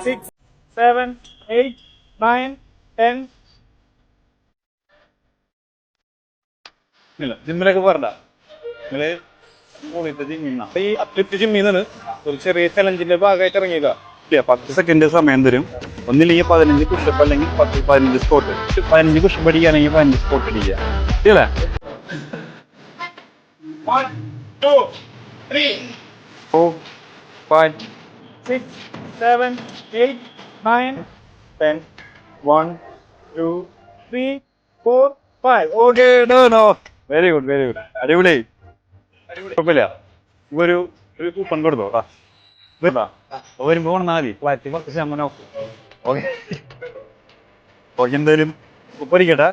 6, 7, 8, 9, 10. ഇല്ല ജിമ്മിലൊക്കെ പറഞ്ഞ നിങ്ങള് ഈ അത്ലറ്റ് ജിമ്മിൽ നിന്നാണ് ഒരു ചെറിയ ചലഞ്ചിന്റെ ഭാഗമായിട്ട് ഇറങ്ങിയതാ. 10 സെക്കൻഡ് സമയം തരും. ഒന്നില്ലെങ്കിൽ 15 പുഷപ്പ് അല്ലെങ്കിൽ 15 സ്കോട്ട്. 15 പുഷപ്പ് അടിക്കുകയാണെങ്കിൽ 15 സ്കോട്ട് അടിക്കുക. ശരിയല്ലേ? 1, 2, 3, 4, 5, 6, 7, 8, 9, 10. 1, 2, 3, 4, 5. Okay, no. Very good. അടിപൊളി. കുഴപ്പമില്ല. ഒരു കൂപ്പൺ കൊടുത്തോ? വരുമ്പോ മതി. Flat 10% of. ഓക്കെ. എന്തായാലും പഠിക്കട്ടെ.